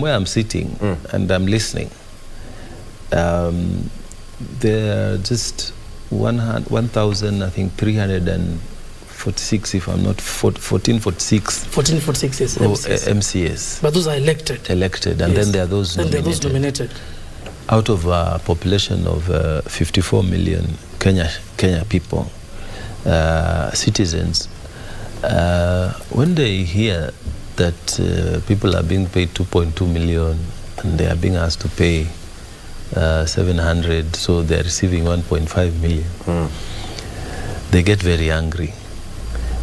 where I'm sitting and I'm listening, there are just 1,000, I think 346, if I'm not 1446. 1446 is MCAs. But those are elected. Elected, and then there are those nominated. There are those nominated. Out of a population of 54 million Kenya people, citizens, when they hear that people are being paid 2.2 million and they are being asked to pay 700, so they're receiving 1.5 million, they get very angry.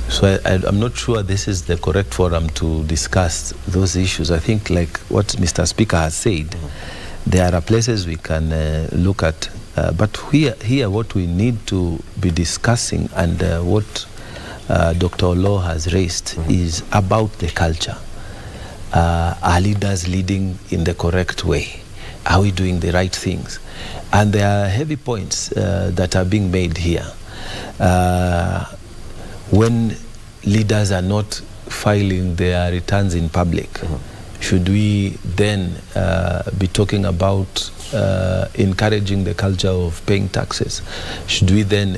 So I'm not sure this is the correct forum to discuss those issues. I think, like what Mr. Speaker has said, there are places we can look at, but here what we need to be discussing, and what Dr. Olo has raised, is about the culture. Are leaders leading in the correct way? Are we doing the right things? And there are heavy points that are being made here. When leaders are not filing their returns in public, should we then be talking about encouraging the culture of paying taxes? Should we then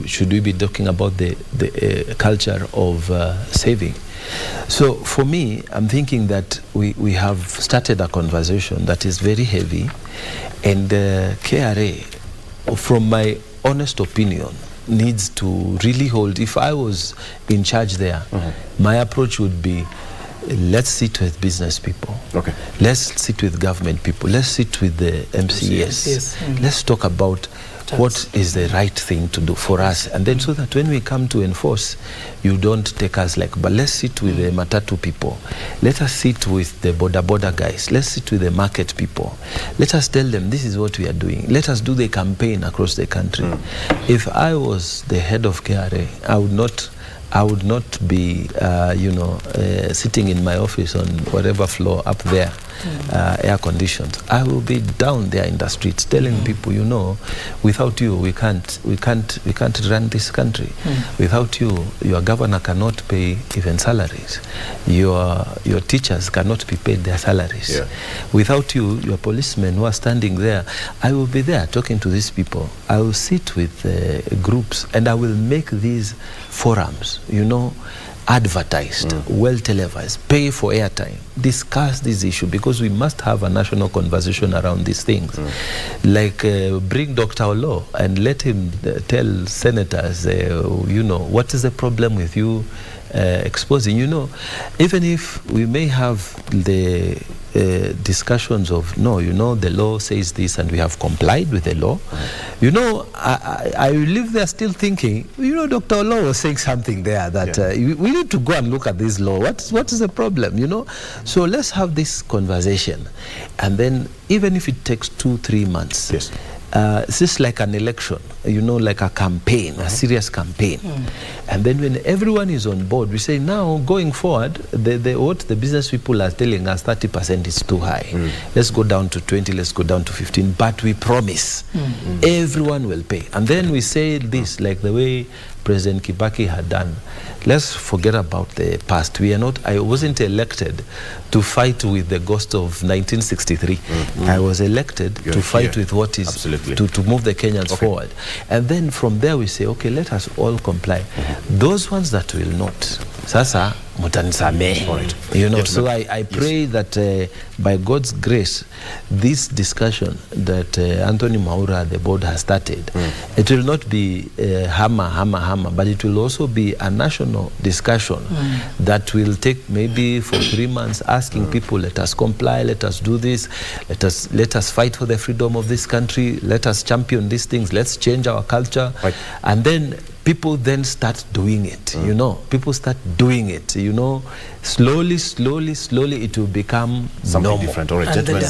should we be talking about the culture of saving? So for me, I'm thinking that we have started a conversation that is very heavy, and KRA, from my honest opinion, needs to really hold. If I was in charge there, my approach would be, let's sit with business people. Okay. Let's sit with government people. Let's sit with the MCAs. Yes. Let's talk about what is the right thing to do for us, and then so that when we come to enforce, you don't take us like, but let's sit with the matatu people. Let us sit with the border guys. Let's sit with the market people. Let us tell them this is what we are doing. Let us do the campaign across the country. If I was the head of KRA, I would not be, sitting in my office on whatever floor up there, air conditioned. I will be down there in the streets telling people, without you, we can't run this country. Without you, your governor cannot pay even salaries. Your teachers cannot be paid their salaries. Without you, your policemen who are standing there, I will be there talking to these people. I will sit with groups, and I will make these forums, advertised, well televised, pay for airtime, discuss this issue, because we must have a national conversation around these things. Like bring Dr. Olo and let him tell senators, what is the problem with you exposing, even if we may have the discussions of, the law says this and we have complied with the law. I live there still thinking, Dr. Olo was saying something there that we need to go and look at this law. What is the problem, So let's have this conversation. And then even if it takes 2-3 months, it's just like an election, like a campaign, a serious campaign. And then when everyone is on board, we say, now going forward, what the business people are telling us, 30% is too high. Let's go down to 20, let's go down to 15, but we promise everyone will pay. And then we say this, like the way President Kibaki had done. Let's forget about the past. I wasn't elected to fight with the ghost of 1963. I was elected to fight with what is, to move the Kenyans forward. And then from there we say, okay, let us all comply. Those ones that will not, sasa, mutanisame. So I pray that by God's grace, this discussion that Anthony Maura, the board, has started, it will not be hammer, but it will also be a national discussion that will take maybe for 3 months, asking people, let us comply, let us do this, let us fight for the freedom of this country, let us champion these things, let's change our culture. And then people then start doing it, people start doing it, slowly it will become something normal. different. All right, gentlemen.